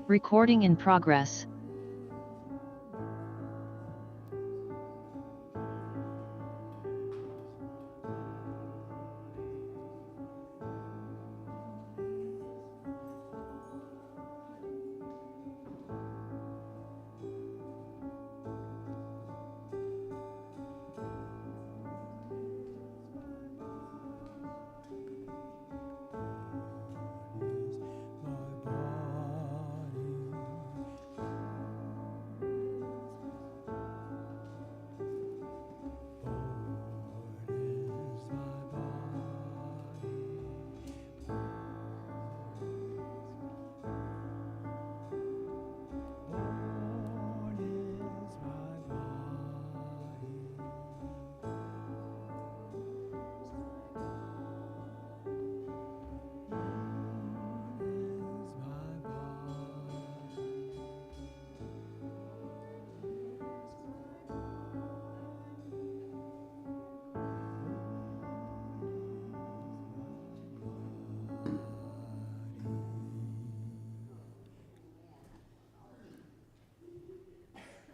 Recording in progress.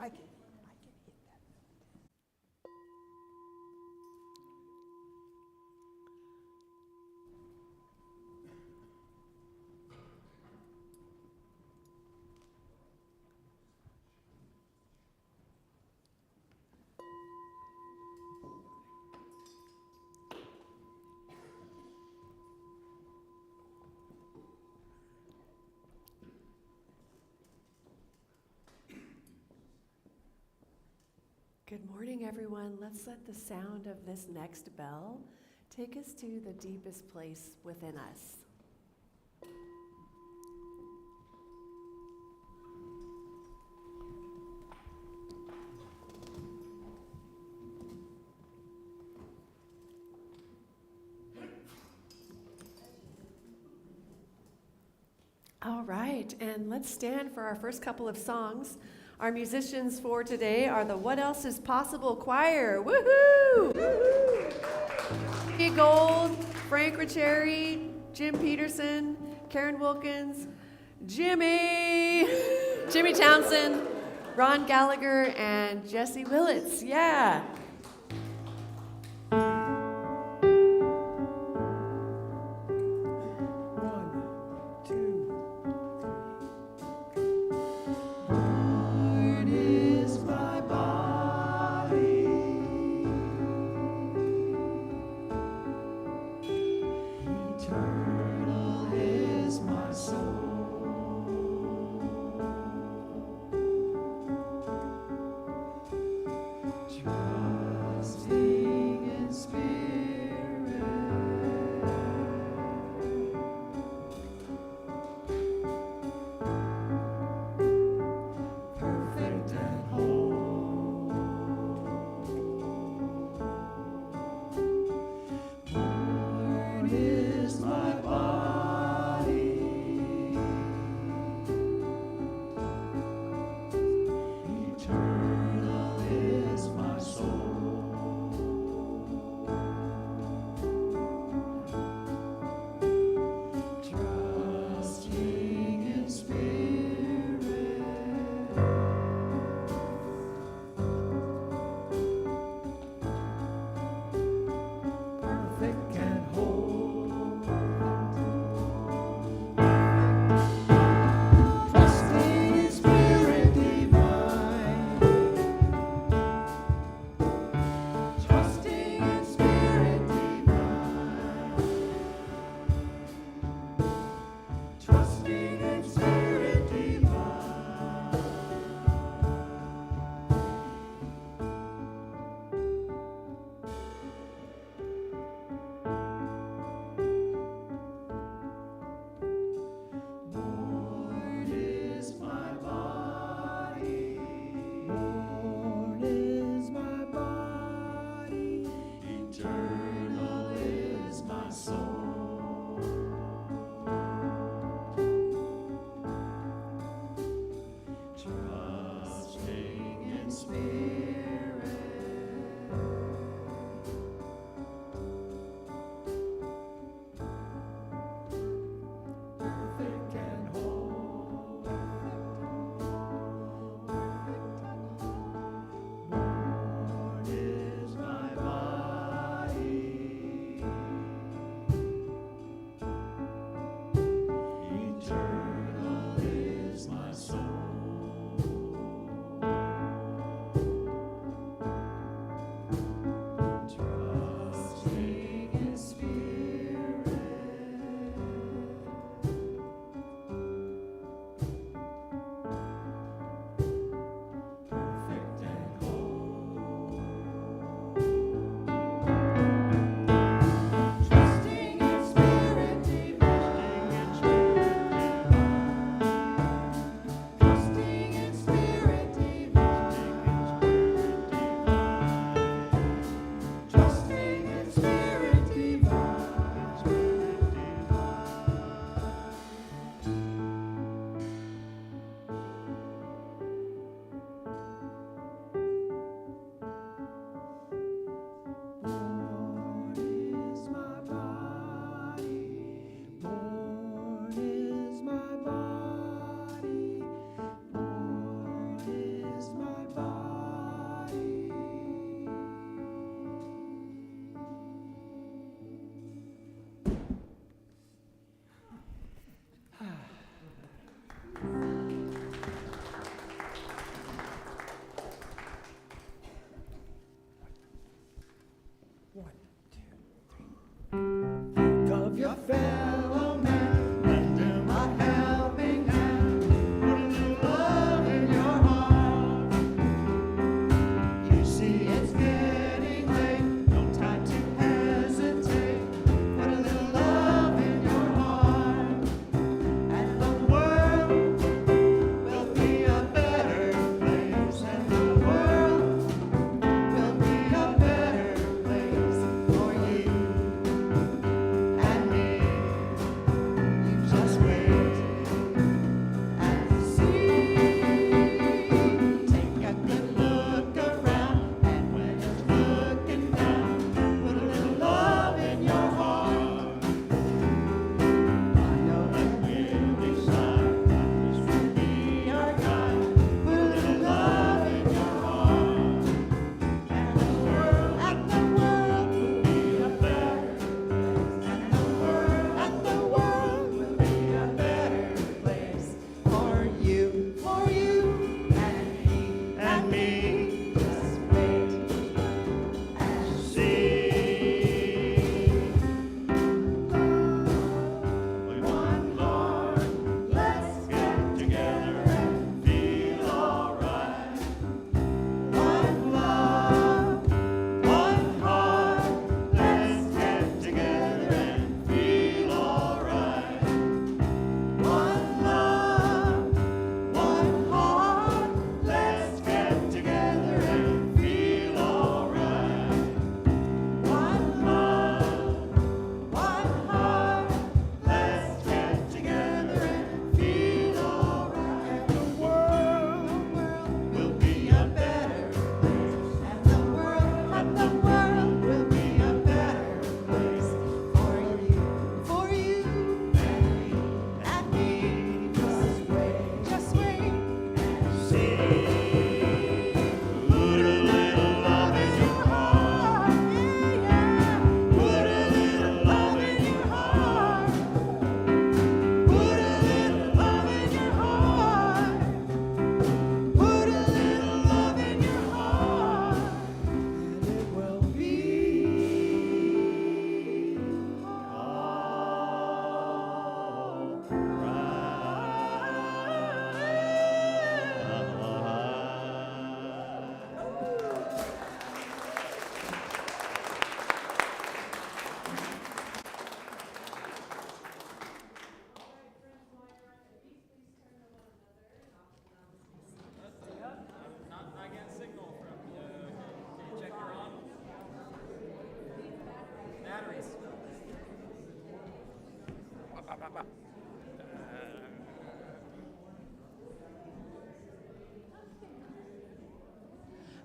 I can hit that. Good morning, everyone. Let's let the sound of this next bell take us to the deepest place within us. All right, and let's stand for our first couple of songs. Our musicians for today are the What Else Is Possible Choir. Woohoo! Jimmy Gold, Frank Riccieri, Jim Peterson, Karen Wilkins, Jimmy Townsend, Ron Gallagher, and Jesse Willits. Yeah. Joy.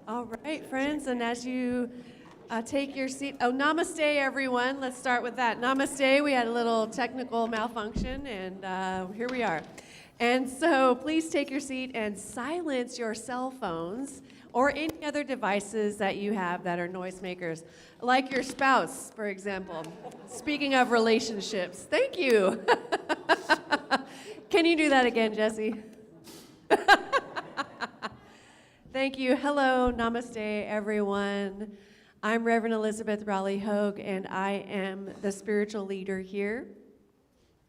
All right, friends, and as you take your seat, namaste, everyone. Let's start with that. Namaste. We had a little technical malfunction, and here we are. And so please take your seat and silence your cell phones or any other devices that you have that are noisemakers, like your spouse, for example. Speaking of relationships, thank you. Can you do that again, Jesse? Thank you. Hello, namaste, everyone. I'm Reverend Elizabeth Rowley Hogue, and I am the spiritual leader here.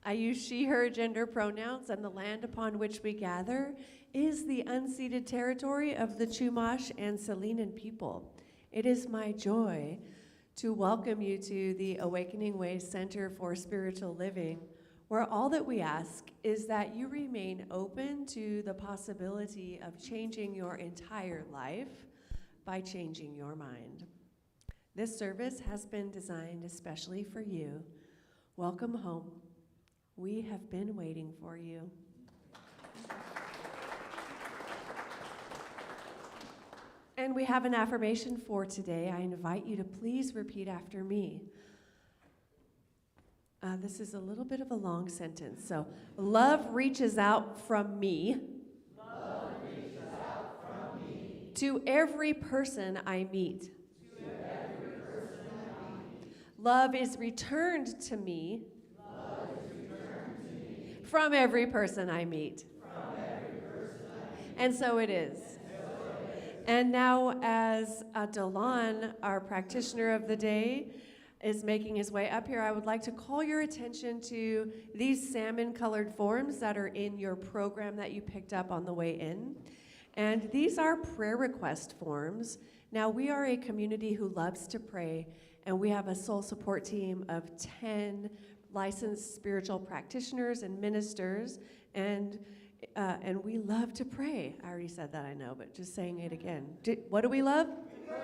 I use she, her gender pronouns, and the land upon which we gather is the unceded territory of the Chumash and Salinan people. It is my joy to welcome you to the Awakening Ways Center for Spiritual Living, where all that we ask is that you remain open to the possibility of changing your entire life by changing your mind. This service has been designed especially for you. Welcome home. We have been waiting for you. And we have an affirmation for today. I invite you to please repeat after me. This is a little bit of a long sentence. So, love reaches out from me. Love reaches out from me. To every person I meet. To every person I meet. Love is returned to me. Love is returned to me. From every person I meet. From every person I meet. And so it is. And now, as Delon, our practitioner of the day, is making his way up here, I would like to call your attention to these salmon-colored forms that are in your program that you picked up on the way in. And these are prayer request forms. Now, we are a community who loves to pray, and we have a soul support team of 10 licensed spiritual practitioners and ministers, and we love to pray. I already said that, I know, but just saying it again. What do we love? Pray.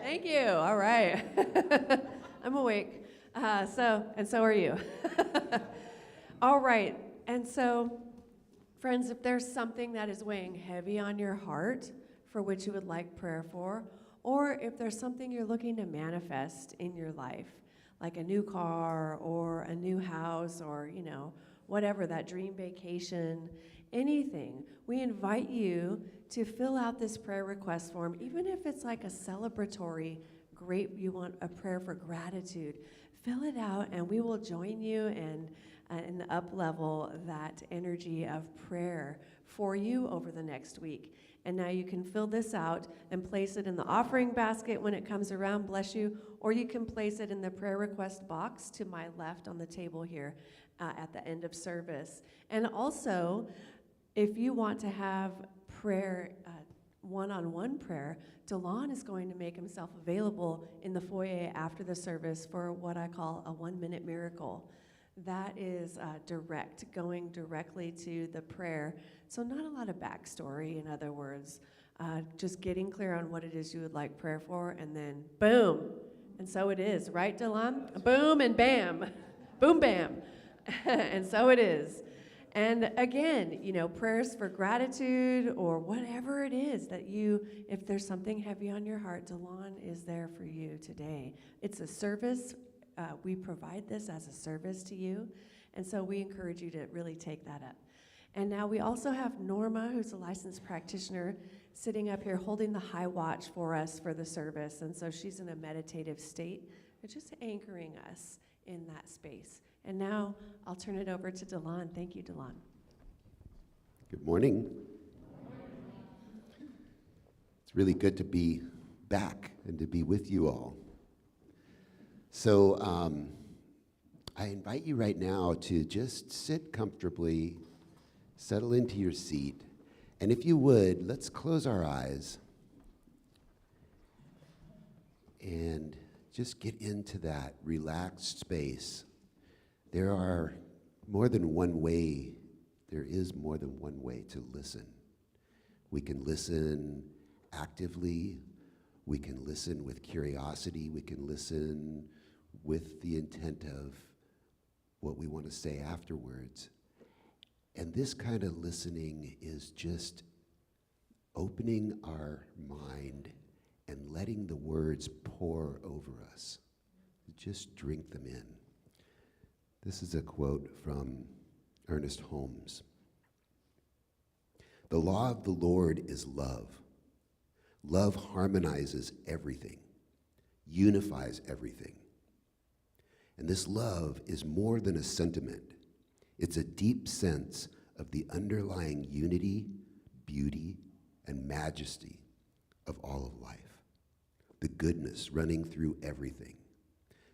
Thank you. All right. I'm awake. So are you. All right. And so, friends, if there's something that is weighing heavy on your heart for which you would like prayer for, or if there's something you're looking to manifest in your life, like a new car or a new house or, whatever, that dream vacation, anything, we invite you to fill out this prayer request form, even if it's like a celebratory, great, you want a prayer for gratitude. Fill it out, and we will join you and up-level that energy of prayer for you over the next week. And now you can fill this out and place it in the offering basket when it comes around, bless you, or you can place it in the prayer request box to my left on the table here at the end of service. And also, if you want to have prayer, one-on-one prayer, Delon is going to make himself available in the foyer after the service for what I call a 1-minute miracle. That is going directly to the prayer. So not a lot of backstory, in other words. Just getting clear on what it is you would like prayer for, and then boom. And so it is, right, Delon? Boom and bam. Boom, bam. And so it is. And again, prayers for gratitude or whatever it is that if there's something heavy on your heart, Delon is there for you today. It's a service. We provide this as a service to you. And so we encourage you to really take that up. And now we also have Norma, who's a licensed practitioner, sitting up here holding the high watch for us for the service. And so she's in a meditative state, just anchoring us in that space. And now I'll turn it over to Delon. Thank you, Delon. Good morning. It's really good to be back and to be with you all. So I invite you right now to just sit comfortably, settle into your seat, and if you would, let's close our eyes and just get into that relaxed space. There is more than one way to listen. We can listen actively, we can listen with curiosity, we can listen with the intent of what we want to say afterwards. And this kind of listening is just opening our mind and letting the words pour over us. Just drink them in. This is a quote from Ernest Holmes. "The law of the Lord is love. Love harmonizes everything, unifies everything. And this love is more than a sentiment. It's a deep sense of the underlying unity, beauty, and majesty of all of life. The goodness running through everything.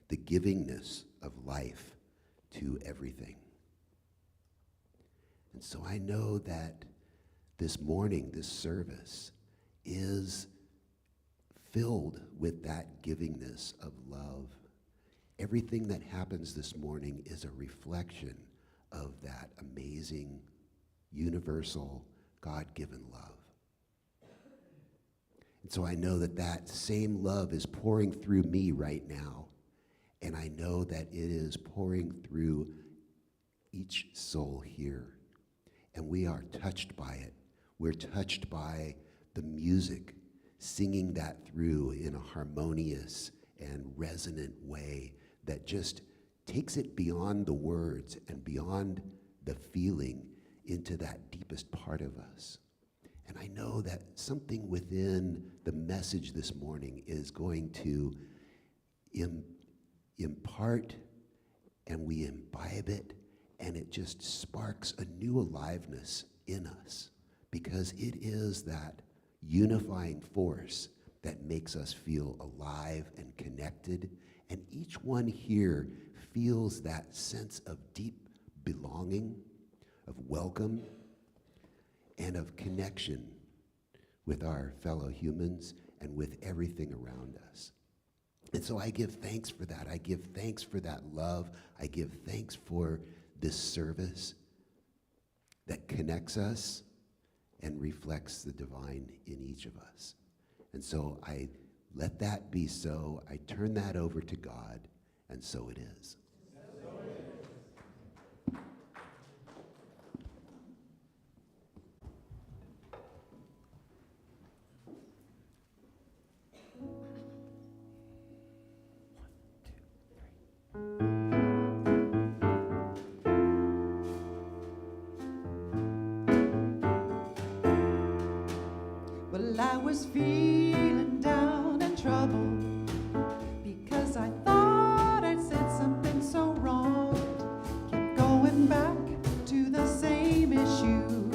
The givingness of life to everything." And so I know that this morning, this service is filled with that givingness of love. Everything that happens this morning is a reflection of that amazing, universal, God-given love. And so I know that that same love is pouring through me right now. And I know that it is pouring through each soul here. And we are touched by it. We're touched by the music, singing that through in a harmonious and resonant way that just takes it beyond the words and beyond the feeling into that deepest part of us. And I know that something within the message this morning is going to impart, and we imbibe it, and it just sparks a new aliveness in us, because it is that unifying force that makes us feel alive and connected, and each one here feels that sense of deep belonging, of welcome, and of connection with our fellow humans and with everything around us. And so I give thanks for that. I give thanks for that love. I give thanks for this service that connects us and reflects the divine in each of us. And so I let that be so. I turn that over to God, and so it is. Well, I was feeling down and troubled because I thought I'd said something so wrong. Kept going back to the same issue.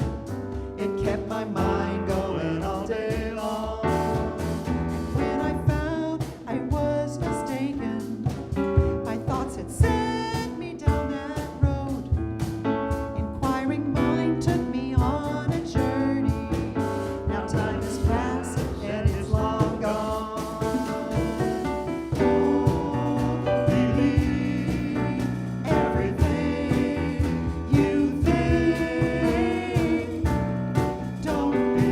It kept my mind going all day long. When I found I was mistaken, my thoughts had sent me down that road. Inquiring mind took me on a journey. Now time has passed and it's long gone. Don't believe everything you think. Don't believe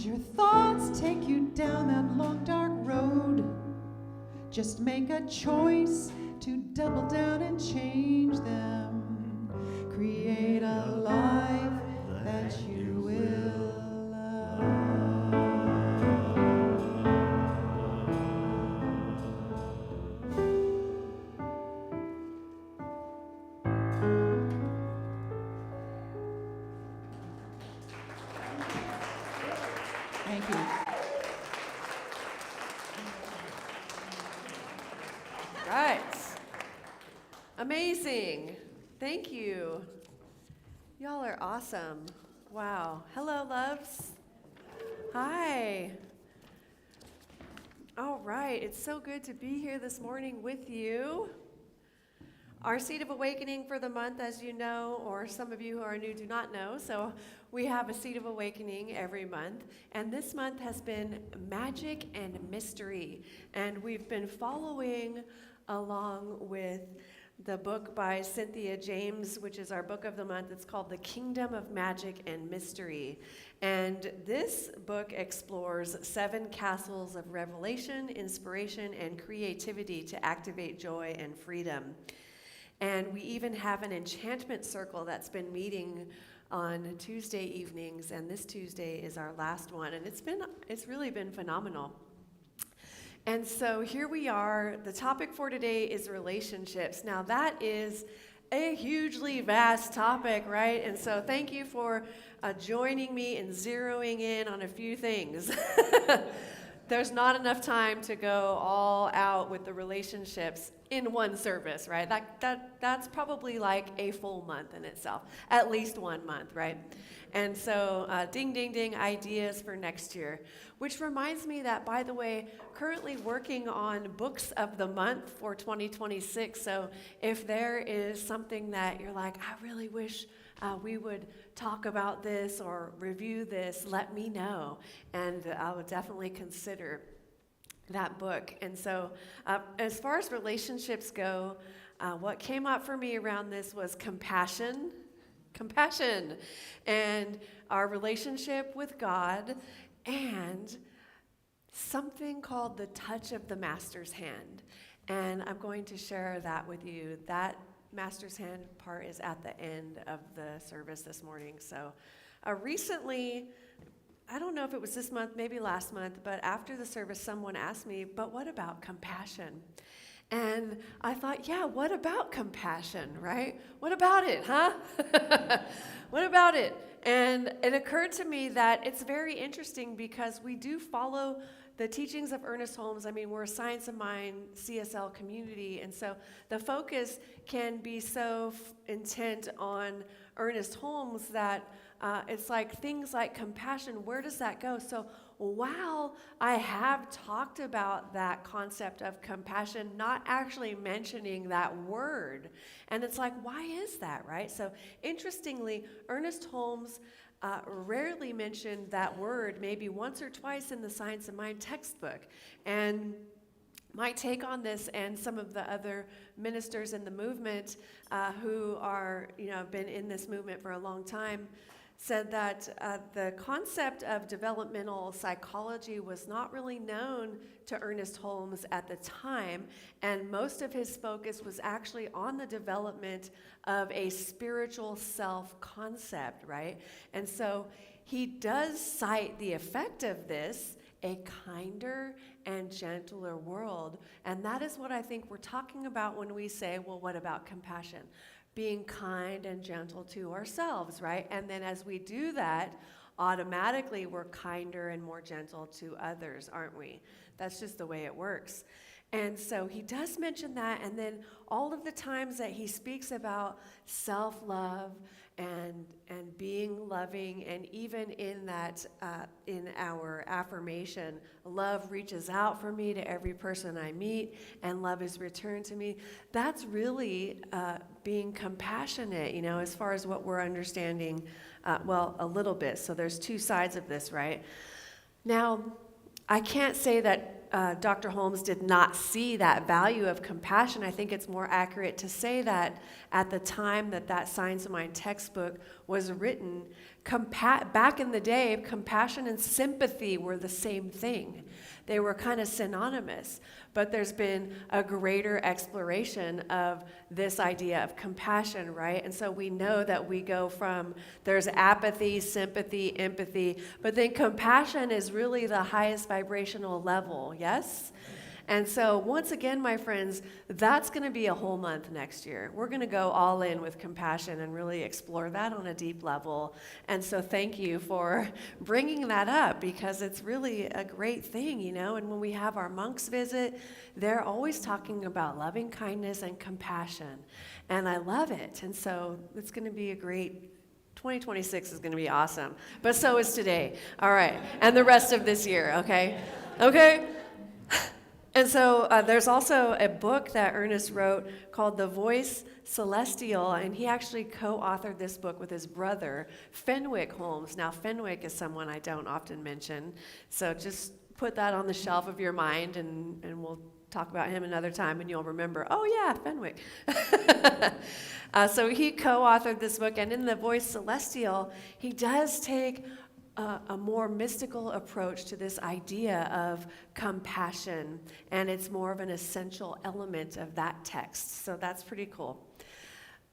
your thoughts take you down that long dark road, just make a choice to double down and change them. Create a life that you will love. Thank you. Right. Amazing. Thank you. Y'all are awesome. Wow. Hello, loves. Hi. All right. It's so good to be here this morning with you. Our Seed of Awakening for the month, as you know, or some of you who are new do not know, so we have a Seed of Awakening every month, and this month has been Magic and Mystery, and we've been following along with the book by Cynthia James, which is our book of the month. It's called The Kingdom of Magic and Mystery, and this book explores 7 castles of revelation, inspiration, and creativity to activate joy and freedom. And we even have an enchantment circle that's been meeting on Tuesday evenings, and this Tuesday is our last one, and it's really been phenomenal. And so here we are. The topic for today is relationships. Now that is a hugely vast topic, right? And so thank you for joining me and zeroing in on a few things. There's not enough time to go all out with the relationships in one service, right? That's probably like a full month in itself, at least 1 month, right? And so ding, ding, ding, ideas for next year. Which reminds me that, by the way, currently working on books of the month for 2026. So if there is something that you're like, I really wish we would talk about this or review this, let me know. And I would definitely consider that book. And so as far as relationships go, what came up for me around this was compassion, and our relationship with God, and something called the touch of the Master's hand. And I'm going to share that with you. That Master's hand part is at the end of the service this morning. So recently, I don't know if it was this month, maybe last month, but after the service, someone asked me, but what about compassion? And I thought, yeah, what about compassion, right? What about it, huh? What about it? And it occurred to me that it's very interesting because we do follow the teachings of Ernest Holmes. I mean, we're a Science of Mind CSL community, and so the focus can be so intent on Ernest Holmes that it's like things like compassion, where does that go? So while I have talked about that concept of compassion, not actually mentioning that word, and it's like, why is that, right? So interestingly, Ernest Holmes rarely mentioned that word, maybe once or twice in the Science of Mind textbook. And my take on this, and some of the other ministers in the movement who are, been in this movement for a long time, said that the concept of developmental psychology was not really known to Ernest Holmes at the time, and most of his focus was actually on the development of a spiritual self concept, right? And so he does cite the effect of this, a kinder and gentler world, and that is what I think we're talking about when we say, well, what about compassion? Being kind and gentle to ourselves, right? And then as we do that, automatically we're kinder and more gentle to others, aren't we? That's just the way it works. And so he does mention that, and then all of the times that he speaks about self-love and being loving, and even in that, in our affirmation, love reaches out for me to every person I meet, and love is returned to me. That's really being compassionate, as far as what we're understanding, a little bit. So there's 2 sides of this, right? Now, I can't say that Dr. Holmes did not see that value of compassion. I think it's more accurate to say that at the time that Science of Mind textbook was written, back in the day, compassion and sympathy were the same thing. They were kind of synonymous, but there's been a greater exploration of this idea of compassion, right? And so we know that we go from, there's apathy, sympathy, empathy, but then compassion is really the highest vibrational level, yes? And so once again, my friends, that's going to be a whole month next year. We're going to go all in with compassion and really explore that on a deep level. And so thank you for bringing that up, because it's really a great thing, you know. And when we have our monks visit, they're always talking about loving kindness and compassion. And I love it. And so it's going to be a great 2026 is going to be awesome. But so is today. All right. And the rest of this year, okay? Okay? And so there's also a book that Ernest wrote called The Voice Celestial, and he actually co-authored this book with his brother, Fenwick Holmes. Now, Fenwick is someone I don't often mention, so just put that on the shelf of your mind, and we'll talk about him another time, and you'll remember, oh yeah, Fenwick. So he co-authored this book, and in The Voice Celestial, he does take a more mystical approach to this idea of compassion, and it's more of an essential element of that text. So that's pretty cool.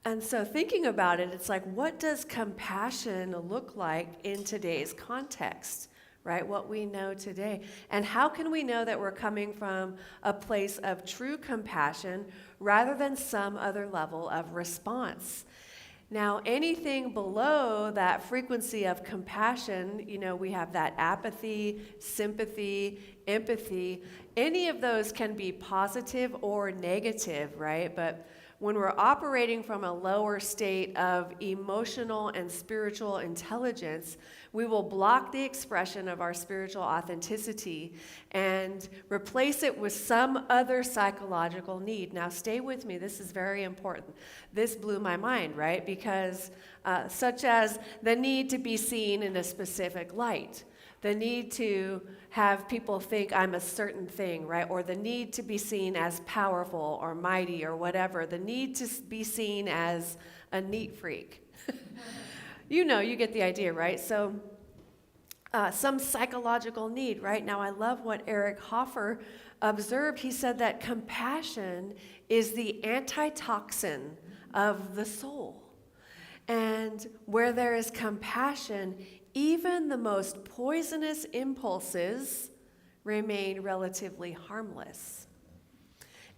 And so thinking about it, it's like, what does compassion look like in today's context, right? What we know today. And how can we know that we're coming from a place of true compassion rather than some other level of response? Now, anything below that frequency of compassion, you know, we have that apathy, sympathy, empathy. Any of those can be positive or negative, right? But when we're operating from a lower state of emotional and spiritual intelligence, we will block the expression of our spiritual authenticity and replace it with some other psychological need. Now, stay with me. This is very important. This blew my mind, right? Because such as the need to be seen in a specific light, the need to have people think I'm a certain thing, right? Or the need to be seen as powerful or mighty or whatever. The need to be seen as a neat freak. You know, you get the idea, right? So some psychological need, right? Now, I love what Eric Hoffer observed. He said that compassion is the antitoxin of the soul. And where there is compassion, even the most poisonous impulses remain relatively harmless.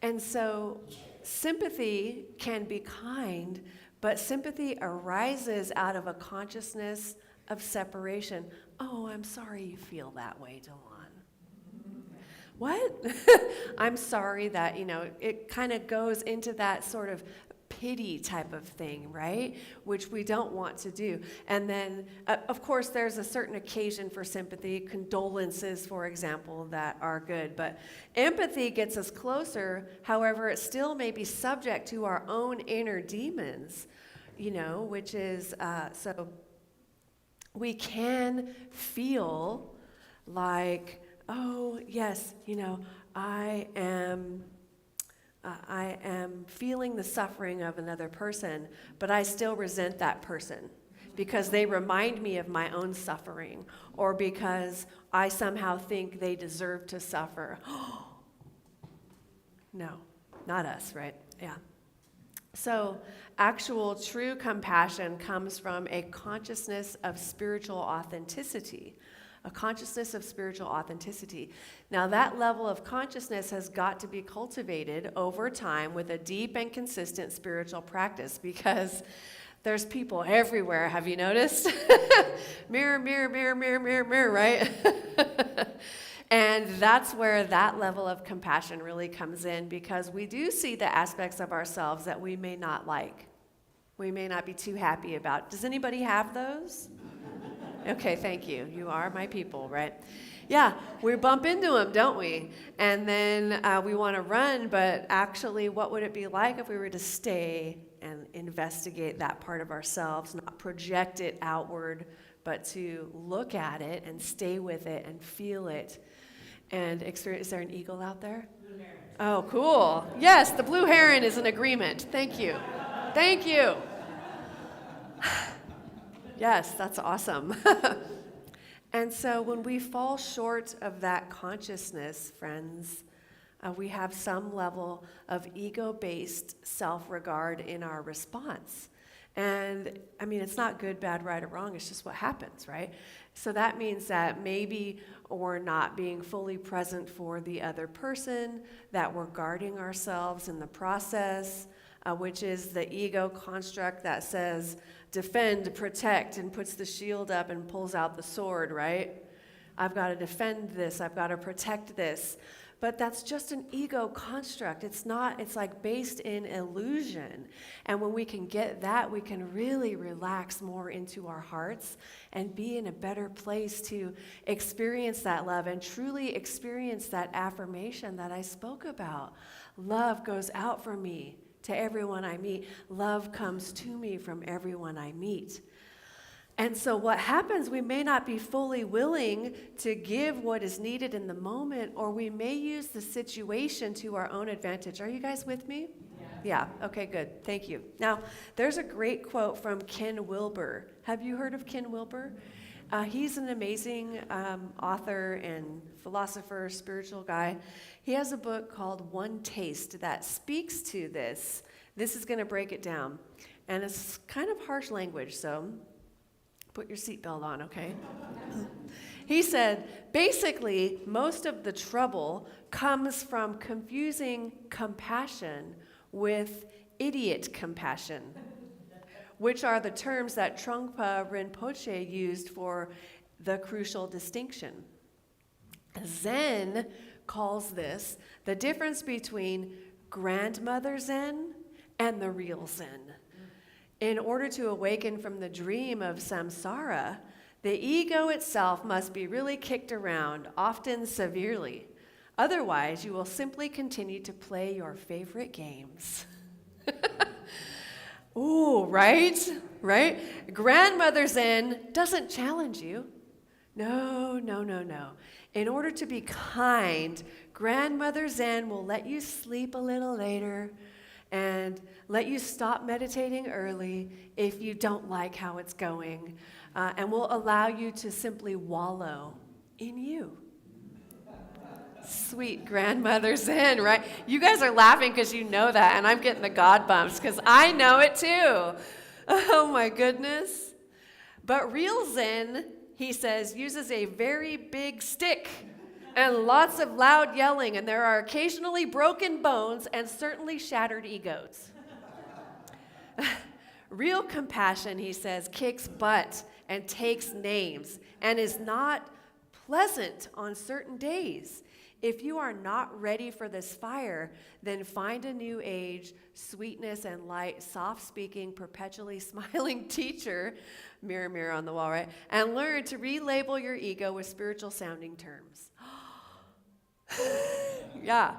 And so sympathy can be kind, but sympathy arises out of a consciousness of separation. Oh, I'm sorry you feel that way, Delon. What? I'm sorry that, you know, it kind of goes into that sort of pity type of thing, right? Which we don't want to do. And then, of course, there's a certain occasion for sympathy, condolences, for example, that are good. But empathy gets us closer. However, it still may be subject to our own inner demons, you know, which is, so we can feel like, oh, yes, you know, I am feeling the suffering of another person, but I still resent that person because they remind me of my own suffering, or because I somehow think they deserve to suffer. No, not us, right? Yeah. So actual true compassion comes from a consciousness of spiritual authenticity. A consciousness of spiritual authenticity. Now, that level of consciousness has got to be cultivated over time with a deep and consistent spiritual practice, because there's people everywhere. Have you noticed? Mirror, mirror, mirror, mirror, mirror, mirror, right? And that's where that level of compassion really comes in, because we do see the aspects of ourselves that we may not like. We may not be too happy about. Does anybody have those? Okay, thank you. You are my people, right? Yeah, we bump into them, don't we? And then we want to run, but actually, what would it be like if we were to stay and investigate that part of ourselves, not project it outward, but to look at it and stay with it and feel it and experience? Is there an eagle out there? Blue heron. Oh, cool. Yes, the blue heron is in agreement. Thank you. Thank you. Yes, that's awesome. And so when we fall short of that consciousness, friends, we have some level of ego-based self-regard in our response. And I mean, it's not good, bad, right, or wrong. It's just what happens, right? So that means that maybe we're not being fully present for the other person, that we're guarding ourselves in the process, which is the ego construct that says defend, protect, and puts the shield up and pulls out the sword, right? I've got to defend this. I've got to protect this. But that's just an ego construct. It's not, it's like based in illusion. And when we can get that, we can really relax more into our hearts and be in a better place to experience that love and truly experience that affirmation that I spoke about. Love goes out from me to everyone I meet. Love comes to me from everyone I meet. And so what happens, we may not be fully willing to give what is needed in the moment, or we may use the situation to our own advantage. Are you guys with me? Yeah. Okay, good. Thank you. Now, there's a great quote from Ken Wilber. Have you heard of Ken Wilber? He's an amazing author and philosopher, spiritual guy. He has a book called One Taste that speaks to this. This is going to break it down. And it's kind of harsh language, so put your seatbelt on, okay? He said, basically, most of the trouble comes from confusing compassion with idiot compassion, which are the terms that Trungpa Rinpoche used for the crucial distinction. Zen calls this the difference between grandmother Zen and the real Zen. In order to awaken from the dream of samsara, the ego itself must be really kicked around, often severely. Otherwise, you will simply continue to play your favorite games. Ooh, right? Right? Grandmother Zen doesn't challenge you. No. In order to be kind, Grandmother Zen will let you sleep a little later and let you stop meditating early if you don't like how it's going, and will allow you to simply wallow in you. Sweet Grandmother Zen, right? You guys are laughing because you know that, and I'm getting the God bumps because I know it too. Oh my goodness. But real Zen, he says, uses a very big stick and lots of loud yelling, and there are occasionally broken bones and certainly shattered egos. Real compassion, he says, kicks butt and takes names and is not pleasant on certain days. If you are not ready for this fire, then find a new age, sweetness and light, soft-speaking, perpetually smiling teacher, mirror, mirror on the wall, right? And learn to relabel your ego with spiritual-sounding terms. Yeah.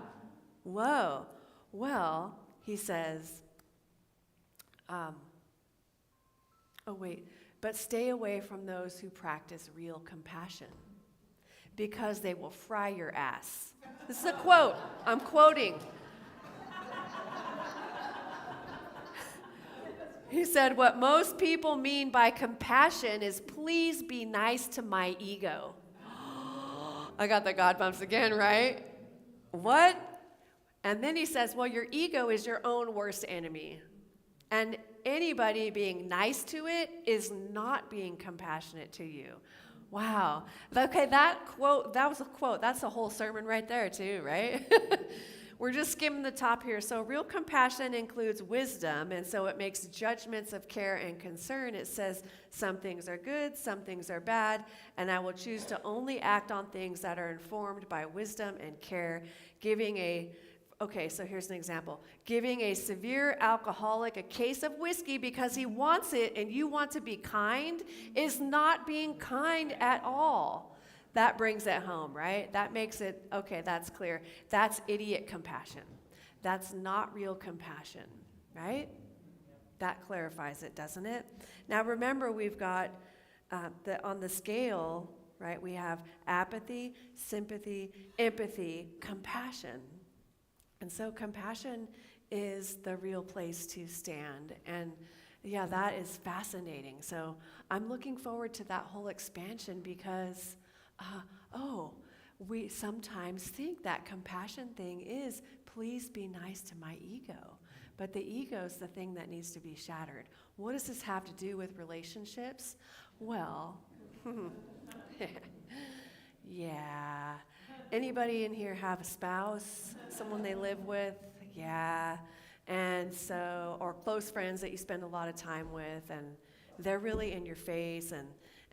Whoa. Well, he says, but stay away from those who practice real compassion, because they will fry your ass. This is a quote. I'm quoting. He said, what most people mean by compassion is please be nice to my ego. I got the God bumps again, right? What? And then he says, well, your ego is your own worst enemy. And anybody being nice to it is not being compassionate to you. Wow. Okay, that was a quote. That's a whole sermon right there too, right? We're just skimming the top here. So real compassion includes wisdom, and so it makes judgments of care and concern. It says some things are good, some things are bad, and I will choose to only act on things that are informed by wisdom and care. So here's an example. Giving a severe alcoholic a case of whiskey because he wants it and you want to be kind is not being kind at all. That brings it home, right? That makes it, okay, that's clear. That's idiot compassion. That's not real compassion, right? That clarifies it, doesn't it? Now remember, we've got on the scale, right, we have apathy, sympathy, empathy, compassion. And so compassion is the real place to stand. And Yeah, that is fascinating. So I'm looking forward to that whole expansion because, oh, we sometimes think that compassion thing is, please be nice to my ego. But the ego is the thing that needs to be shattered. What does this have to do with relationships? Well, yeah. Anybody in here have a spouse, someone they live with? Yeah. And so, or close friends that you spend a lot of time with, and they're really in your face,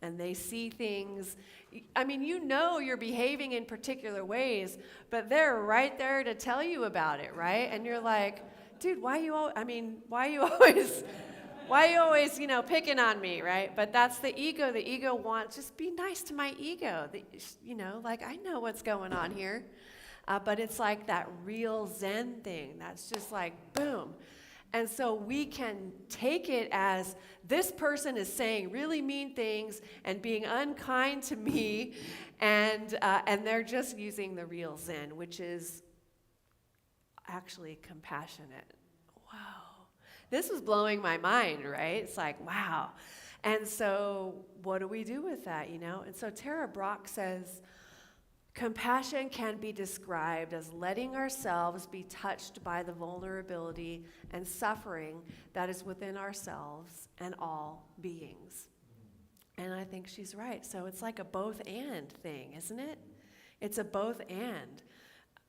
and they see things. I mean, you know you're behaving in particular ways, but they're right there to tell you about it, right? And you're like, dude, why you always, picking on me, right? But that's the ego. The ego wants, just be nice to my ego. Like, I know what's going on here. But it's like that real Zen thing. That's just like, boom. And so we can take it as this person is saying really mean things and being unkind to me, and they're just using the real Zen, which is actually compassionate. Wow. This was blowing my mind, right? It's like, wow. And so what do we do with that, And so Tara Brach says, compassion can be described as letting ourselves be touched by the vulnerability and suffering that is within ourselves and all beings. And I think she's right. So it's like a both and thing, isn't it? It's a both and.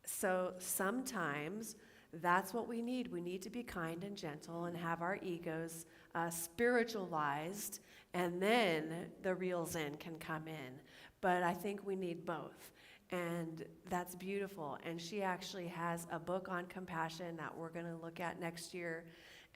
So sometimes that's what we need. We need to be kind and gentle and have our egos spiritualized, and then the real Zen can come in. But I think we need both. And that's beautiful. And she actually has a book on compassion that we're going to look at next year.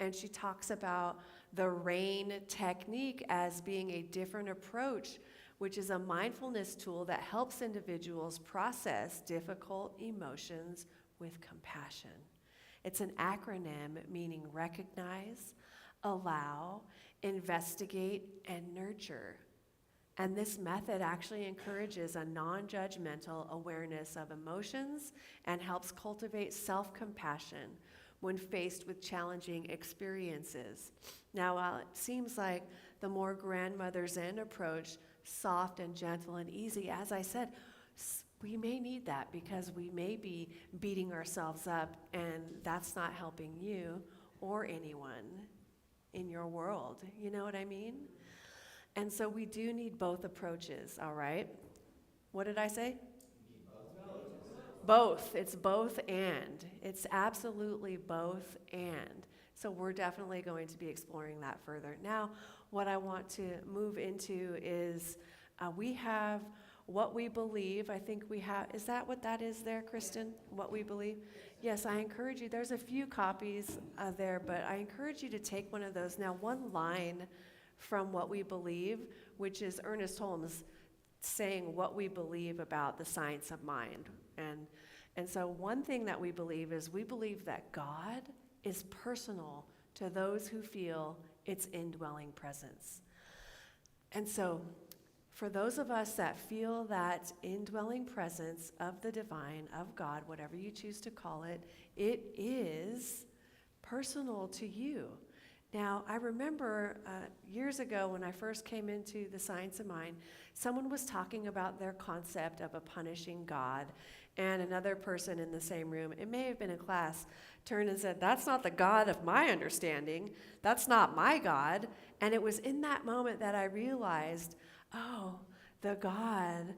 And she talks about the RAIN technique as being a different approach, which is a mindfulness tool that helps individuals process difficult emotions with compassion. It's an acronym meaning recognize, allow, investigate, and nurture. And this method actually encourages a non-judgmental awareness of emotions and helps cultivate self-compassion when faced with challenging experiences. Now, while it seems like the more grandmother Zen approach, soft and gentle and easy, as I said, we may need that because we may be beating ourselves up, and that's not helping you or anyone in your world. You know what I mean? And so we do need both approaches, all right? What did I say? Both. It's both and. It's absolutely both and. So we're definitely going to be exploring that further. Now, what I want to move into is we have what we believe. I think we have, is that what that is there, Kristen? What we believe? Yes, I encourage you. There's a few copies there, but I encourage you to take one of those. Now, one line from What We Believe, which is Ernest Holmes saying what we believe about the science of mind. And so one thing that we believe is we believe that God is personal to those who feel its indwelling presence. And so for those of us that feel that indwelling presence of the divine, of God, whatever you choose to call it, it is personal to you. Now, I remember years ago when I first came into the science of mind, someone was talking about their concept of a punishing God, and another person in the same room, it may have been in class, turned and said, "That's not the God of my understanding. That's not my God." And it was in that moment that I realized, oh, the God,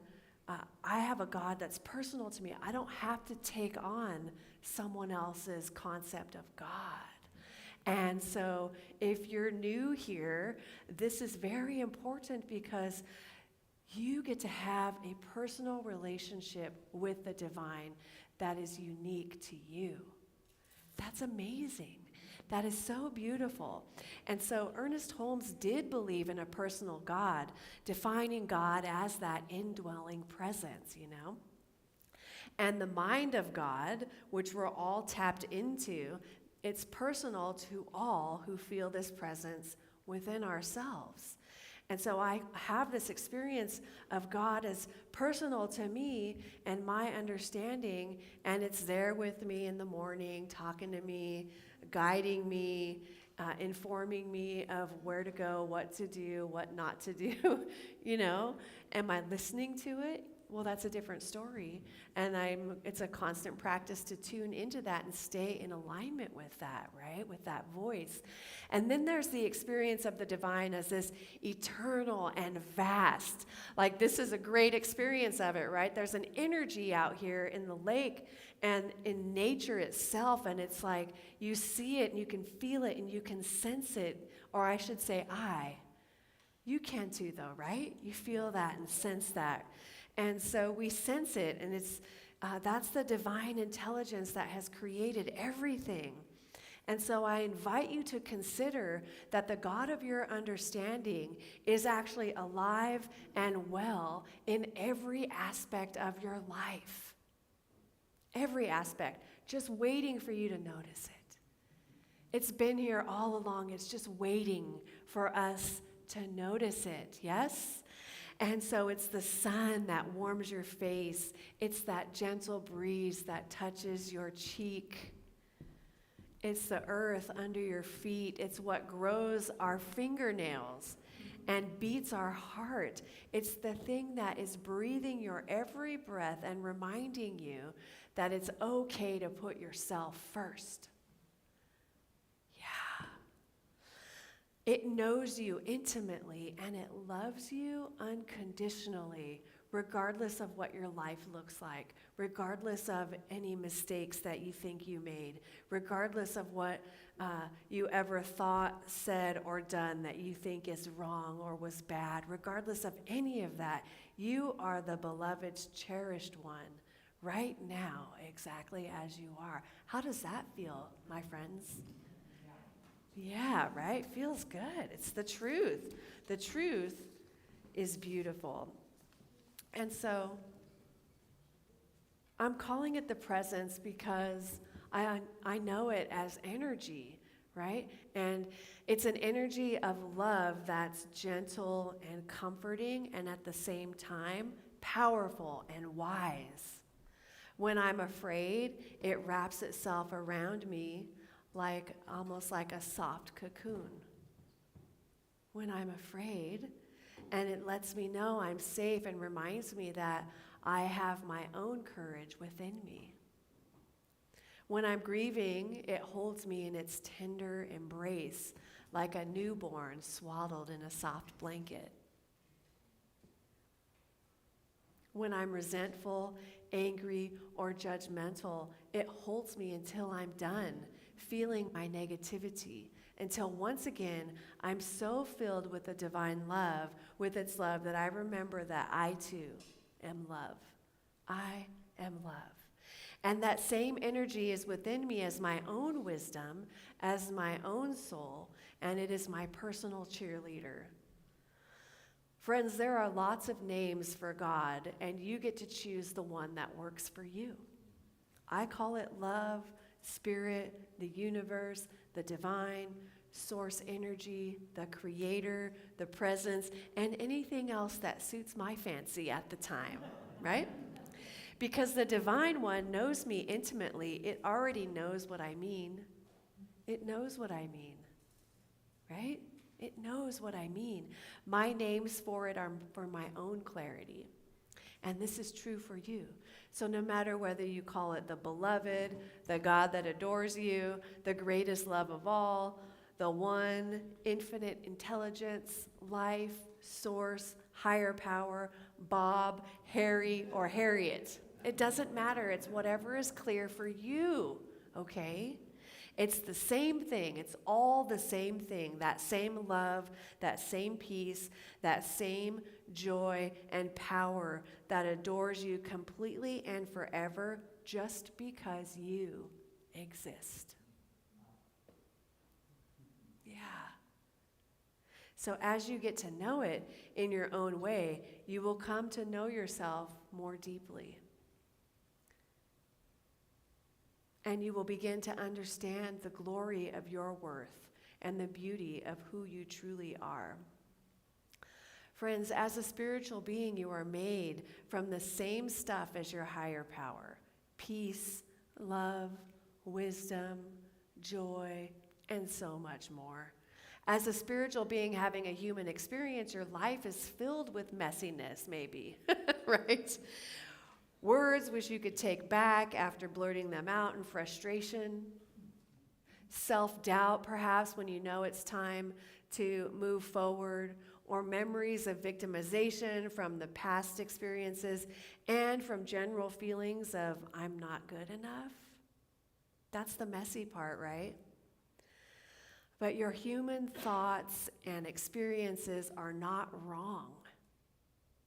I have a God that's personal to me. I don't have to take on someone else's concept of God. And so if you're new here, this is very important because you get to have a personal relationship with the divine that is unique to you. That's amazing. That is so beautiful. And so Ernest Holmes did believe in a personal God, defining God as that indwelling presence, And the mind of God, which we're all tapped into, it's personal to all who feel this presence within ourselves. And so I have this experience of God as personal to me and my understanding, and it's there with me in the morning, talking to me, guiding me, informing me of where to go, what to do, what not to do, you know? Am I listening to it? Well, that's a different story. And it's a constant practice to tune into that and stay in alignment with that, right? With that voice. And then there's the experience of the divine as this eternal and vast. Like, this is a great experience of it, right? There's an energy out here in the lake and in nature itself. And it's like you see it and you can feel it and you can sense it. Or I should say, you can too, though, right? You feel that and sense that. And so we sense it, and that's the divine intelligence that has created everything. And so I invite you to consider that the God of your understanding is actually alive and well in every aspect of your life. Every aspect, just waiting for you to notice it. It's been here all along. It's just waiting for us to notice it, yes? And so it's the sun that warms your face. It's that gentle breeze that touches your cheek. It's the earth under your feet. It's what grows our fingernails and beats our heart. It's the thing that is breathing your every breath and reminding you that it's okay to put yourself first. It knows you intimately, and it loves you unconditionally, regardless of what your life looks like, regardless of any mistakes that you think you made, regardless of what you ever thought, said, or done that you think is wrong or was bad, regardless of any of that. You are the beloved's cherished one right now, exactly as you are. How does that feel, my friends? Yeah, right? Feels good. It's the truth. The truth is beautiful. And so I'm calling it the presence because I know it as energy, right? And it's an energy of love that's gentle and comforting and at the same time powerful and wise. When I'm afraid, it wraps itself around me almost like a soft cocoon. When I'm afraid, and it lets me know I'm safe and reminds me that I have my own courage within me. When I'm grieving, it holds me in its tender embrace like a newborn swaddled in a soft blanket. When I'm resentful, angry, or judgmental, it holds me until I'm done feeling my negativity, until once again I'm so filled with the divine love, with its love, that I remember that I too am love. I am love. And that same energy is within me as my own wisdom, as my own soul, and it is my personal cheerleader. Friends, there are lots of names for God, and you get to choose the one that works for you. I call it love, spirit, the universe, the divine, source energy, the creator, the presence, and anything else that suits my fancy at the time, right? Because the divine one knows me intimately. It already knows what I mean. It knows what I mean, right? It knows what I mean. My names for it are for my own clarity. And this is true for you. So no matter whether you call it the beloved, the God that adores you, the greatest love of all, the one, infinite intelligence, life, source, higher power, Bob, Harry, or Harriet. It doesn't matter. It's whatever is clear for you, okay? It's the same thing. It's all the same thing. That same love, that same peace, that same joy and power that adores you completely and forever just because you exist. Yeah. So as you get to know it in your own way, you will come to know yourself more deeply. And you will begin to understand the glory of your worth and the beauty of who you truly are. Friends, as a spiritual being, you are made from the same stuff as your higher power: peace, love, wisdom, joy, and so much more. As a spiritual being having a human experience, your life is filled with messiness, maybe, right? Words which you could take back after blurting them out in frustration. Self-doubt, perhaps, when you know it's time to move forward, or memories of victimization from the past experiences and from general feelings of, I'm not good enough. That's the messy part, right? But your human thoughts and experiences are not wrong.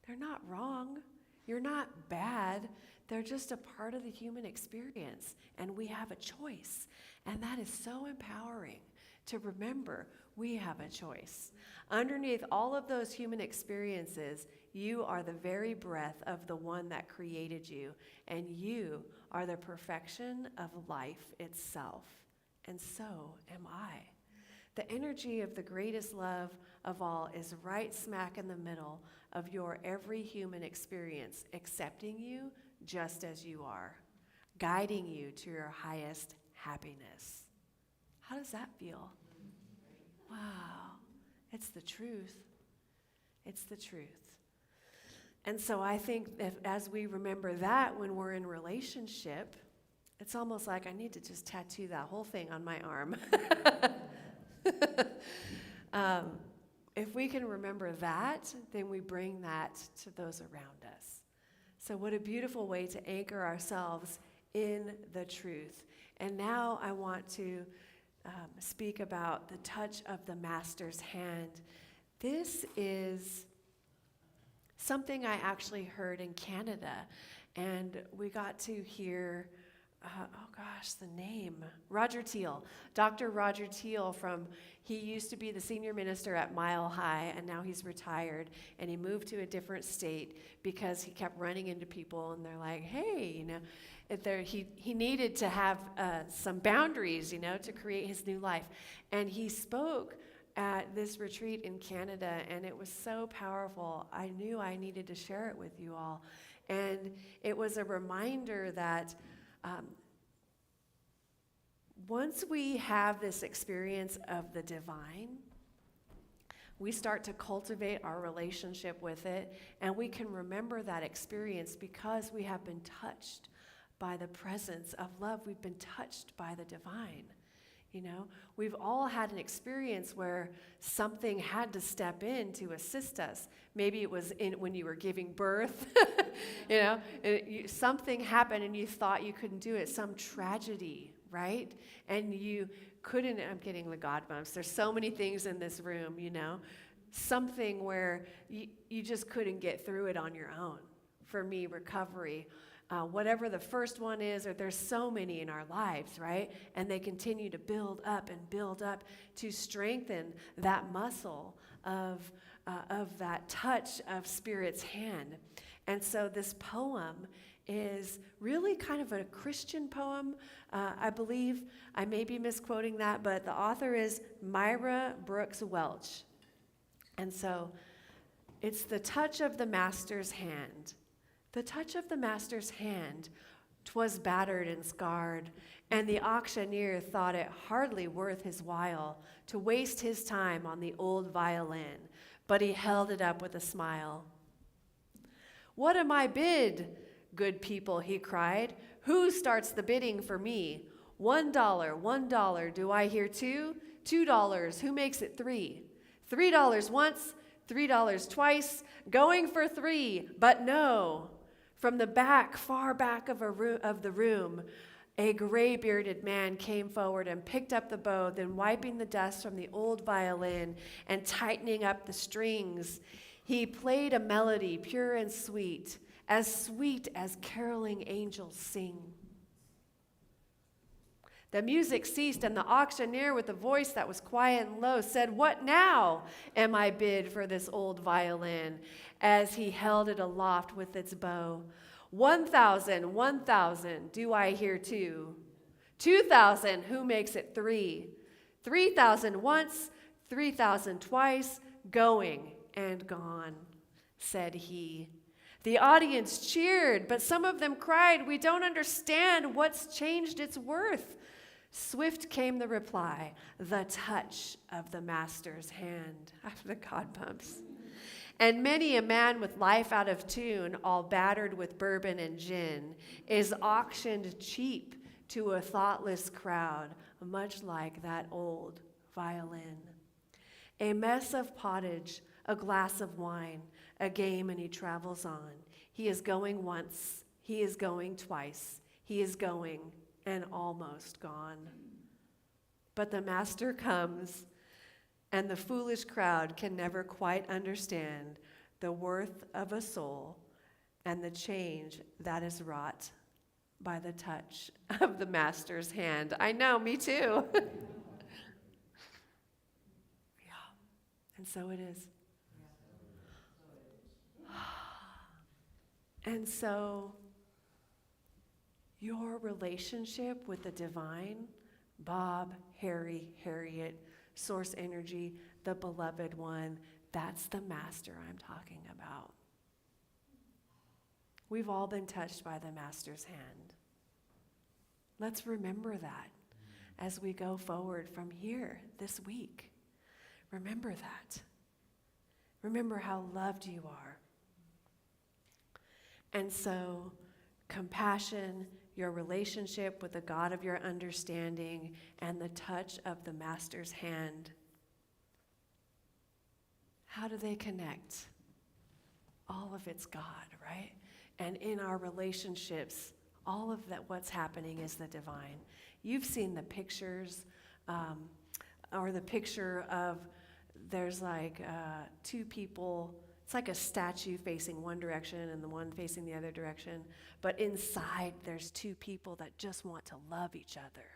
They're not wrong. You're not bad. They're just a part of the human experience, and we have a choice. And that is so empowering to remember we have a choice. Underneath all of those human experiences, you are the very breath of the one that created you, and you are the perfection of life itself. And so am I. The energy of the greatest love of all is right smack in the middle of your every human experience, accepting you just as you are, guiding you to your highest happiness. How does that feel? Wow, it's the truth. It's the truth. And so I think as we remember that when we're in relationship, it's almost like I need to just tattoo that whole thing on my arm. If we can remember that, then we bring that to those around us. So what a beautiful way to anchor ourselves in the truth. And now I want to speak about the touch of the Master's hand. This is something I actually heard in Canada, and we got to hear the name, Roger Teal. Dr. Roger Teal he used to be the senior minister at Mile High, and now he's retired, and he moved to a different state because he kept running into people, and they're like, hey, he needed to have some boundaries, to create his new life. And he spoke at this retreat in Canada, and it was so powerful. I knew I needed to share it with you all. And it was a reminder that once we have this experience of the divine, we start to cultivate our relationship with it, and we can remember that experience because we have been touched by the presence of love. We've been touched by the divine. We've all had an experience where something had to step in to assist us. Maybe it was when you were giving birth, something happened and you thought you couldn't do it, some tragedy, right? And you couldn't, I'm getting the God bumps. There's so many things in this room, something where you just couldn't get through it on your own. For me, recovery, whatever the first one is, or there's so many in our lives, right? And they continue to build up to strengthen that muscle of that touch of Spirit's hand. And so this poem is really kind of a Christian poem. I believe, I may be misquoting that, but the author is Myra Brooks Welch. And so it's the touch of the Master's hand. The touch of the Master's hand, 'twas battered and scarred, and the auctioneer thought it hardly worth his while to waste his time on the old violin, but he held it up with a smile. What am I bid, good people, he cried. Who starts the bidding for me? $1, do I hear two? $2, who makes it three? $3 once, $3 twice, going for $3, but no. From the back, far back of the room, a gray-bearded man came forward and picked up the bow, then wiping the dust from the old violin and tightening up the strings, he played a melody pure and sweet as caroling angels sing. The music ceased, and the auctioneer, with a voice that was quiet and low, said, "What now am I bid for this old violin?" as he held it aloft with its bow. 1,000, 1,000, do I hear two? 2,000, who makes it three? 3,000 once, 3,000 twice, going and gone, said he. The audience cheered, but some of them cried, "We don't understand what's changed its worth." Swift came the reply, the touch of the master's hand. The God bumps. And many a man with life out of tune, all battered with bourbon and gin, is auctioned cheap to a thoughtless crowd, much like that old violin. A mess of pottage, a glass of wine, a game, and he travels on. He is going once, he is going twice, he is going and almost gone. But the master comes, and the foolish crowd can never quite understand the worth of a soul and the change that is wrought by the touch of the master's hand. I know, me too. Yeah, and so it is. And so your relationship with the divine, Bob, Harry, Harriet, source energy, the beloved one, that's the master I'm talking about. We've all been touched by the master's hand. Let's remember that as we go forward from here this week. Remember that. Remember how loved you are. And so, compassion, your relationship with the God of your understanding, and the touch of the master's hand. How do they connect? All of it's God, right? And in our relationships, all of that, what's happening is the divine. You've seen the pictures, or the picture of there's like two people. It's like a statue facing one direction and the one facing the other direction. But inside, there's two people that just want to love each other.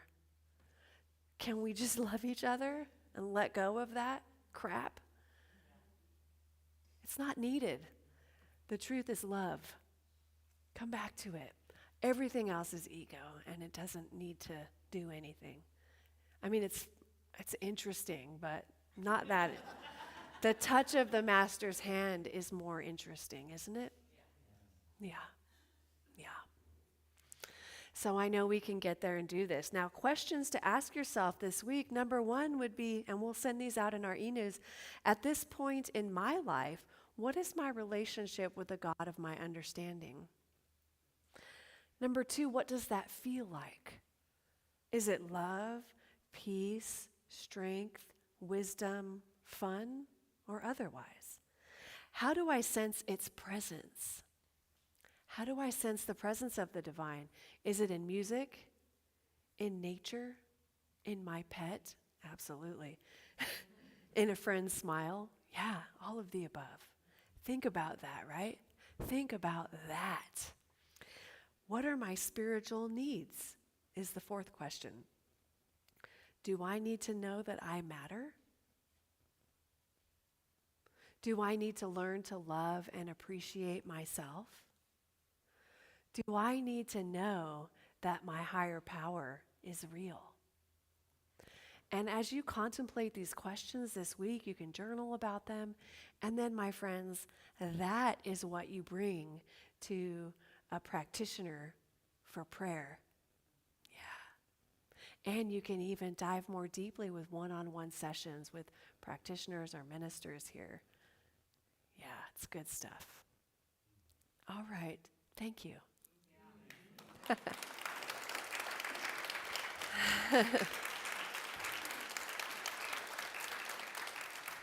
Can we just love each other and let go of that crap? It's not needed. The truth is love. Come back to it. Everything else is ego, and it doesn't need to do anything. I mean, it's interesting, but not that. The touch of the master's hand is more interesting, isn't it? Yeah. So I know we can get there and do this. Now, questions to ask yourself this week. Number one would be, and we'll send these out in our e-news, at this point in my life, what is my relationship with the God of my understanding? Number two, what does that feel like? Is it love, peace, strength, wisdom, fun, or otherwise? How do I sense its presence? How do I sense the presence of the divine? Is it in music? In nature? In my pet? Absolutely. In a friend's smile? Yeah, all of the above. Think about that, right? Think about that. What are my spiritual needs? Is the fourth question. Do I need to know that I matter? Do I need to learn to love and appreciate myself? Do I need to know that my higher power is real? And as you contemplate these questions this week, you can journal about them. And then, my friends, that is what you bring to a practitioner for prayer. Yeah. And you can even dive more deeply with one-on-one sessions with practitioners or ministers here. Yeah, it's good stuff. All right. Thank you. Thank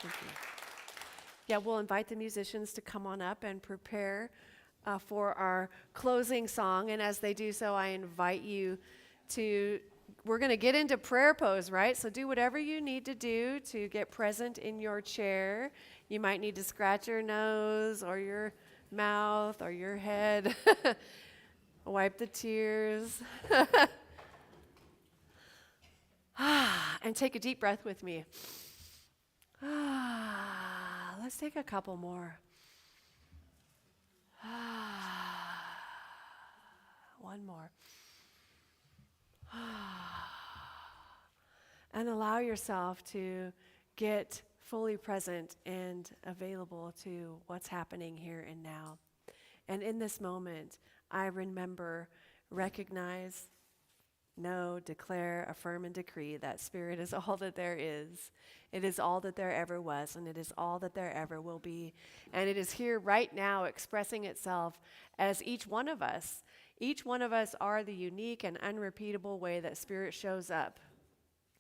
you. Yeah, we'll invite the musicians to come on up and prepare for our closing song. And as they do so, I invite you to, we're going to get into prayer pose, right? So do whatever you need to do to get present in your chair. You might need to scratch your nose or your mouth or your head. Wipe the tears. And take a deep breath with me. Let's take a couple more. One more. And allow yourself to get fully present and available to what's happening here and now. And in this moment, I remember, recognize, know, declare, affirm, and decree that Spirit is all that there is. It is all that there ever was, and it is all that there ever will be. And it is here right now expressing itself as each one of us. Each one of us are the unique and unrepeatable way that Spirit shows up.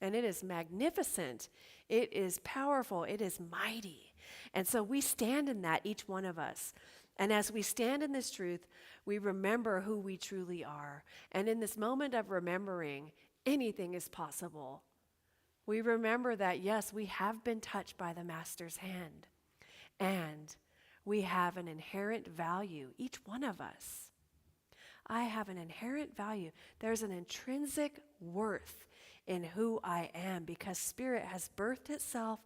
And it is magnificent. It is powerful. It is mighty. And so we stand in that, each one of us. And as we stand in this truth, we remember who we truly are. And in this moment of remembering, anything is possible. We remember that, yes, we have been touched by the Master's hand. And we have an inherent value, each one of us. I have an inherent value. There's an intrinsic worth in who I am because Spirit has birthed itself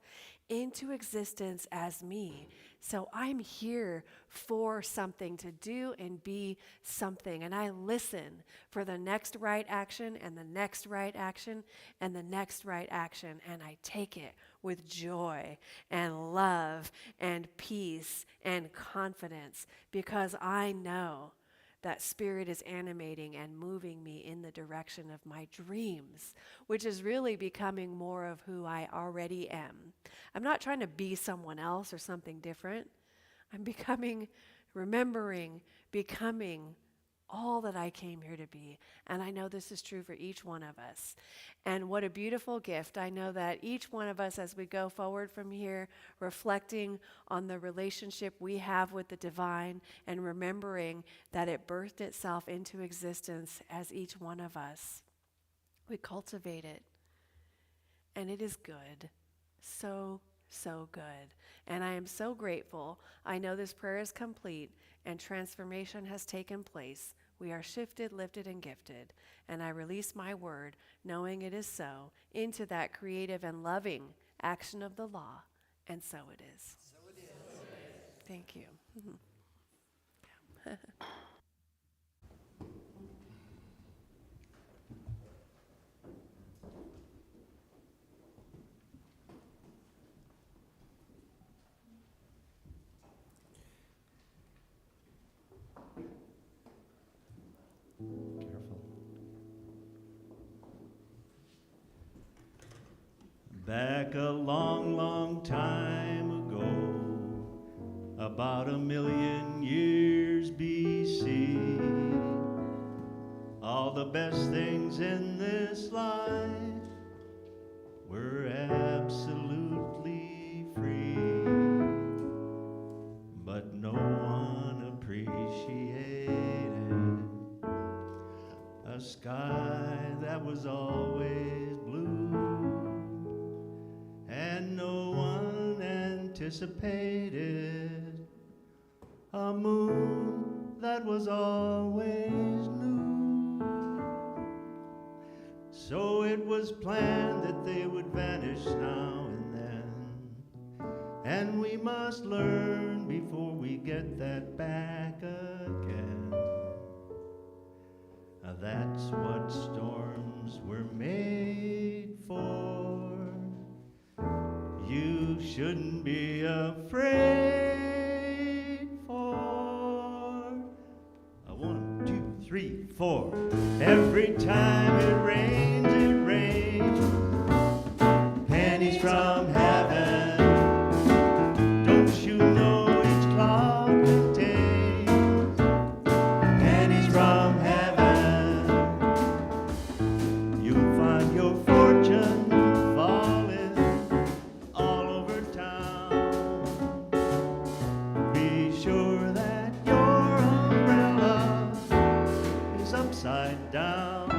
into existence as me. So I'm here for something, to do and be something. And I listen for the next right action and the next right action and the next right action. And I take it with joy and love and peace and confidence because I know that Spirit is animating and moving me in the direction of my dreams, which is really becoming more of who I already am. I'm not trying to be someone else or something different. I'm remembering, becoming all that I came here to be. And I know this is true for each one of us. And what a beautiful gift. I know that each one of us, as we go forward from here, reflecting on the relationship we have with the divine and remembering that it birthed itself into existence as each one of us. We cultivate it. And it is good. So good. And I am so grateful. I know this prayer is complete and transformation has taken place. We are shifted, lifted, and gifted. And I release my word, knowing it is so, into that creative and loving action of the law. And so it is. So it is. Thank you. Careful. Back a long, long time ago, about 1,000,000 years BC, all the best things in this life were absolutely free, but no one appreciated a sky that was always blue, and no one anticipated a moon that was always new. So it was planned that they would vanish now and then, and we must learn before we get that back again. That's what storms were made for. You shouldn't be afraid for 1, 2, 3, 4. Every time it rains, pennies from heaven. Don't you know each cloud contains pennies from heaven? You'll find your fortune falling all over town. Be sure that your umbrella is upside down.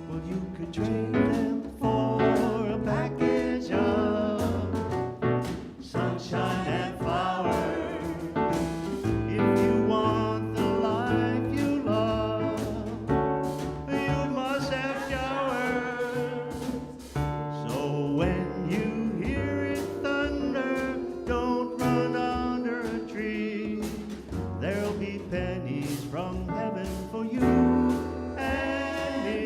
Well, you could trade them for a package of sunshine and flowers. If you want the life you love, you must have showers. So when you hear it thunder, don't run under a tree. There'll be pennies from heaven for you and me.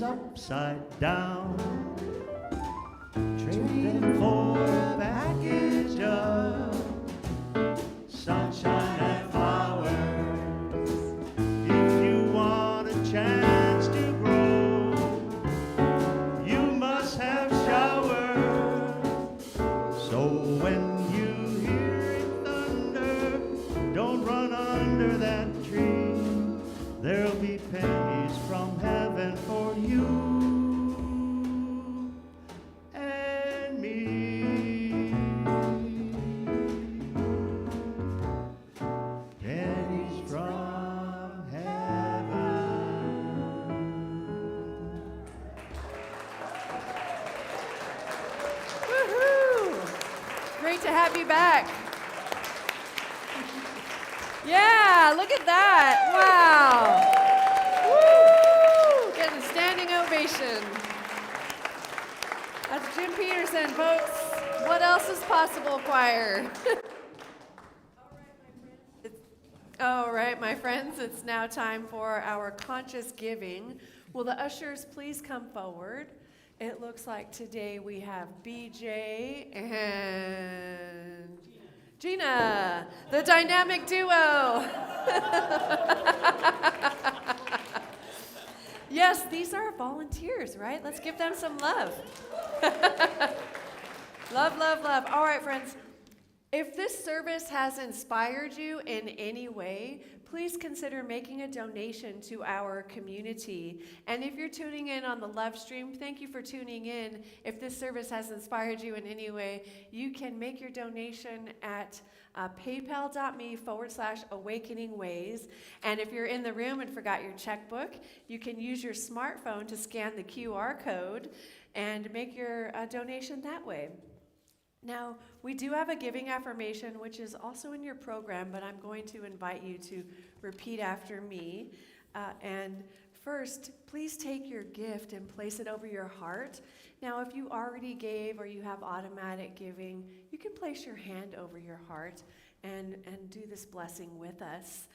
upside down. Trade them for a package of sunshine and flowers. If you want a chance to grow, you must have showers. So when you hear it thunder, don't run under that tree. There'll be pennies from heaven for you and me. Pennies from heaven. Woohoo! Great to have you back. Yeah, look at that. Wow. Woo! Getting a standing ovation. That's Jim Peterson, folks. What else is possible, choir? All right, my friends, it's now time for our conscious giving. Will the ushers please come forward? It looks like today we have BJ and Gina, the dynamic duo. Yes, these are volunteers, right? Let's give them some love. Love, love, love. All right, friends. If this service has inspired you in any way, please consider making a donation to our community. And if you're tuning in on the live stream, thank you for tuning in. If this service has inspired you in any way, you can make your donation at paypal.me/awakeningways. And if you're in the room and forgot your checkbook, you can use your smartphone to scan the QR code and make your donation that way. Now, we do have a giving affirmation, which is also in your program, but I'm going to invite you to repeat after me. And first, please take your gift and place it over your heart. Now, if you already gave or you have automatic giving, you can place your hand over your heart and do this blessing with us.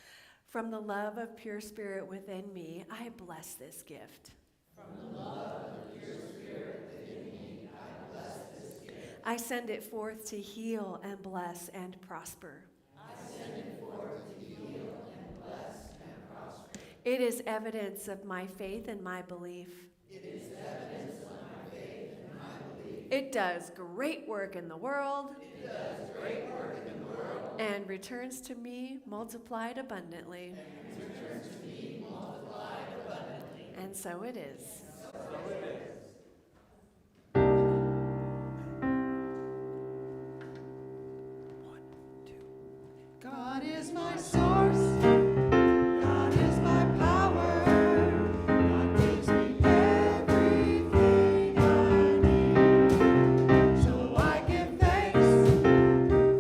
From the love of pure spirit within me, I bless this gift. From the love of pure spirit within me, I bless this gift. I send it forth to heal and bless and prosper. I send it forth to heal and bless and prosper. It is evidence of my faith and my belief. It is evidence of my faith and my belief. It does great work in the world. It does great work in the world. And returns to me multiplied abundantly. And returns to me multiplied abundantly. And so it is. So it is. God is my source. God is my power. God gives me everything I need. So I give thanks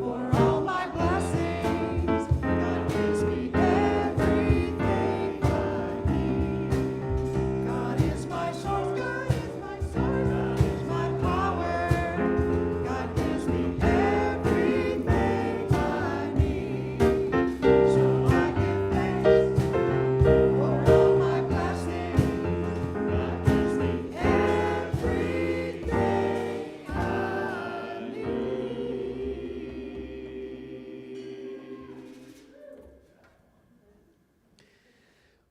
for all my blessings. God gives me everything I need. God is my source. God is my source. God is my power. God gives me everything I need. So I give thanks for all my blessings. God gives me everything I need.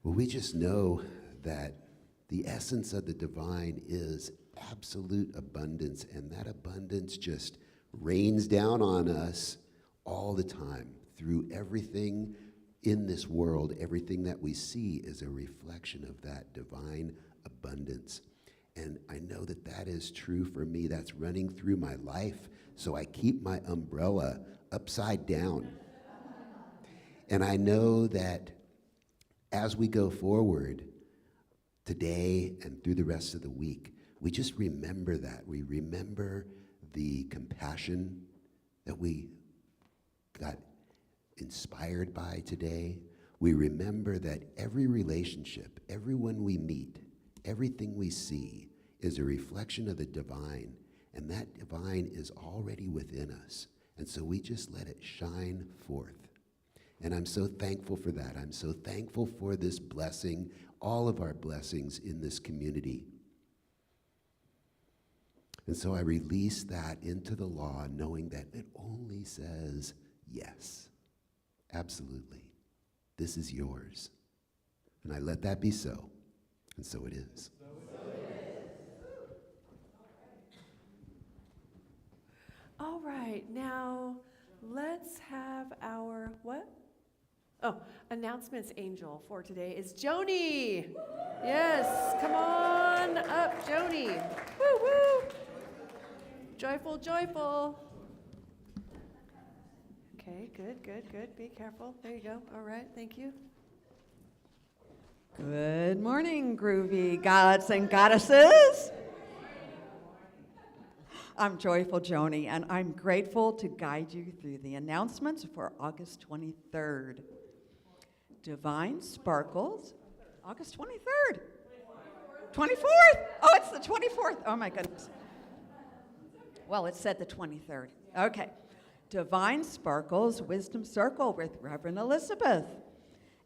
Well, we just know that the essence of the divine is absolute abundance, and that abundance just rains down on us all the time through everything in this world. Everything that we see is a reflection of that divine abundance. And I know that that is true for me. That's running through my life. So I keep my umbrella upside down. And I know that as we go forward today and through the rest of the week, we just remember that. We remember the compassion that we got inspired by today. We remember that every relationship, everyone we meet, everything we see is a reflection of the divine, and that divine is already within us. And so we just let it shine forth. And I'm so thankful for that. I'm so thankful for this blessing, all of our blessings in this community. And so I release that into the law, knowing that it only says yes. Absolutely. This is yours. And I let that be so. And so it is. All right, now let's have our what? Oh, announcements angel for today is Joni. Yes, come on up, Joni. Woo woo. Joyful, joyful. Okay, good, good, good. Be careful. There you go. All right, thank you. Good morning, groovy gods and goddesses. I'm Joyful Joni, and I'm grateful to guide you through the announcements for August 23rd. Divine Sparkles, August 23rd. 24th? Oh, it's the 24th. Oh, my goodness. Well, it said the 23rd. Okay. Divine Sparkles Wisdom Circle with Reverend Elizabeth.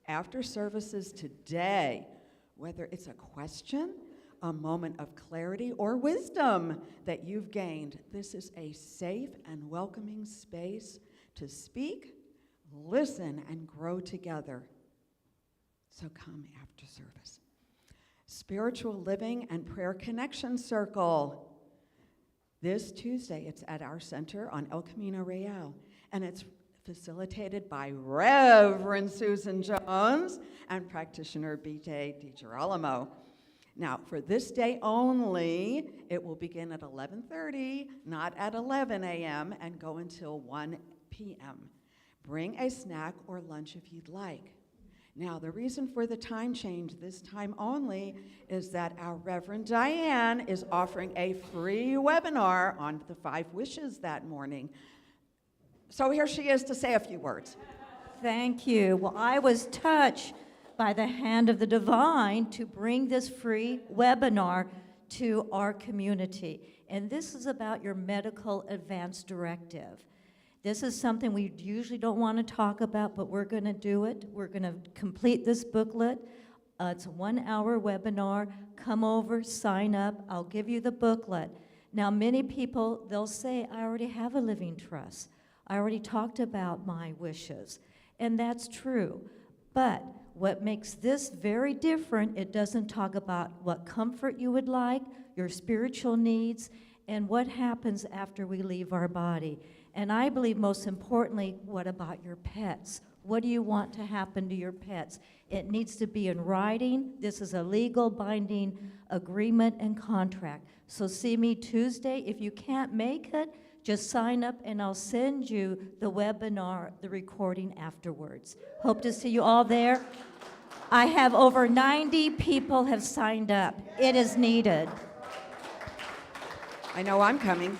After services today, whether it's a question, a moment of clarity, or wisdom that you've gained, this is a safe and welcoming space to speak, listen, and grow together. So come after service. Spiritual Living and Prayer Connection Circle. This Tuesday, it's at our center on El Camino Real, and it's facilitated by Reverend Susan Jones and practitioner B.J. DiGirolamo. Now, for this day only, it will begin at 11:30, not at 11 a.m., and go until 1 p.m. Bring a snack or lunch if you'd like. Now, the reason for the time change this time only is that our Reverend Diane is offering a free webinar on the 5 wishes that morning. So here she is to say a few words. Thank you. Well, I was touched by the hand of the divine to bring this free webinar to our community. And this is about your medical advance directive. This is something we usually don't want to talk about, but we're going to do it. We're going to complete this booklet. It's a 1-hour webinar. Come over, sign up. I'll give you the booklet. Now, many people, they'll say, I already have a living trust. I already talked about my wishes. And that's true. But what makes this very different, it doesn't talk about what comfort you would like, your spiritual needs, and what happens after we leave our body. And I believe most importantly, what about your pets? What do you want to happen to your pets? It needs to be in writing. This is a legal binding agreement and contract. So see me Tuesday. If you can't make it, just sign up and I'll send you the webinar, the recording afterwards. Hope to see you all there. I have over 90 people have signed up. It is needed. I know I'm coming.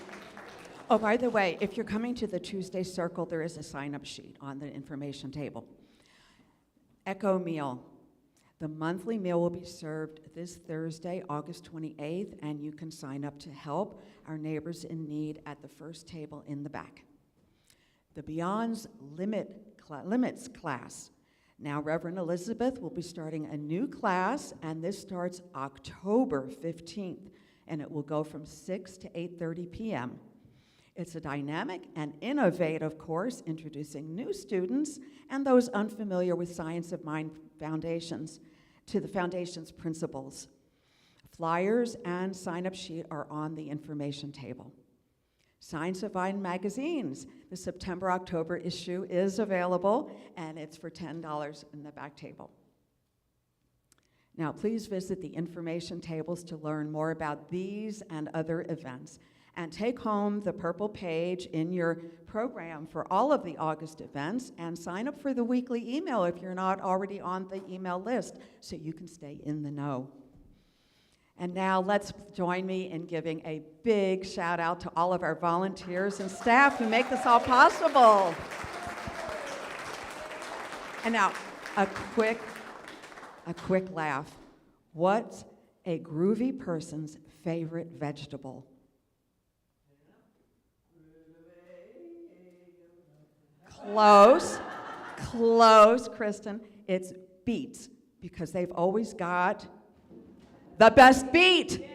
Oh, by the way, if you're coming to the Tuesday Circle, there is a sign-up sheet on the information table. Echo Meal. The monthly meal will be served this Thursday, August 28th, and you can sign up to help our neighbors in need at the first table in the back. The Beyond's Limits class. Now, Reverend Elizabeth will be starting a new class, and this starts October 15th, and it will go from 6 to 8:30 p.m. It's a dynamic and innovative course introducing new students and those unfamiliar with Science of Mind foundations to the foundation's principles. Flyers and sign-up sheet are on the information table. Science of Mind magazines. The September-October issue is available, and it's for $10 in the back table. Now, please visit the information tables to learn more about these and other events. And take home the purple page in your program for all of the August events and sign up for the weekly email if you're not already on the email list so you can stay in the know. And now let's join me in giving a big shout out to all of our volunteers and staff who make this all possible. And now, a quick laugh. What's a groovy person's favorite vegetable? Close, Kristen. It's beats, because they've always got the best beat.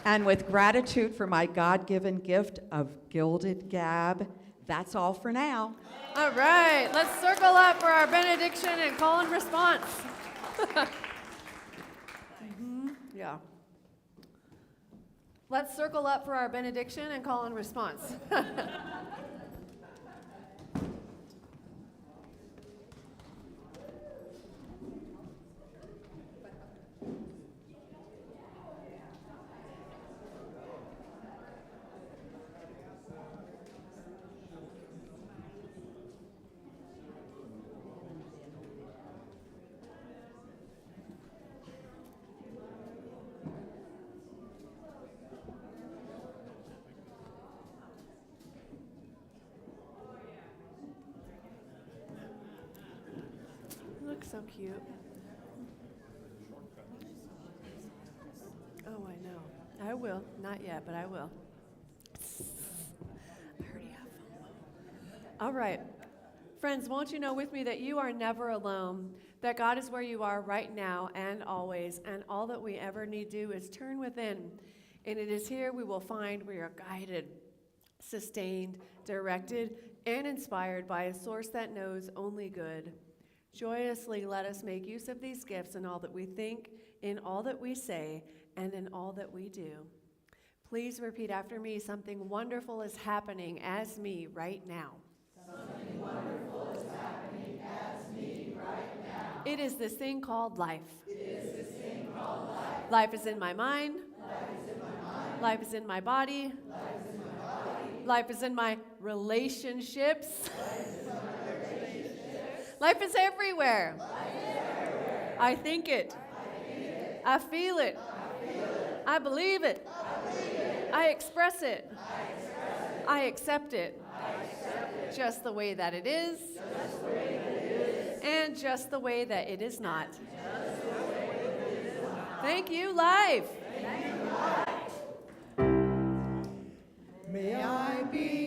And with gratitude for my God-given gift of gilded gab, that's all for now. All right, let's circle up for our benediction and call and response. Yeah. Let's circle up for our benediction and call and response. Looks so cute. Oh, I know. I will. Not yet, but I will. I already have FOMO. All right. Friends, won't you know with me that you are never alone, that God is where you are right now and always, and all that we ever need do is turn within, and it is here we will find we are guided, sustained, directed, and inspired by a source that knows only good. Joyously let us make use of these gifts in all that we think, in all that we say, and in all that we do. Please repeat after me, something wonderful is happening as me right now. Something wonderful is happening as me right now. It is this thing called life. It is this thing called life. Life is in my mind. Life is in my mind. Life is in my body. Life is in my body. Life is in my relationships. Life is everywhere. I think it. I feel it. I believe it. I express it. I accept it. Just the way that it is. And just the way that it is not. Thank you, life. May I be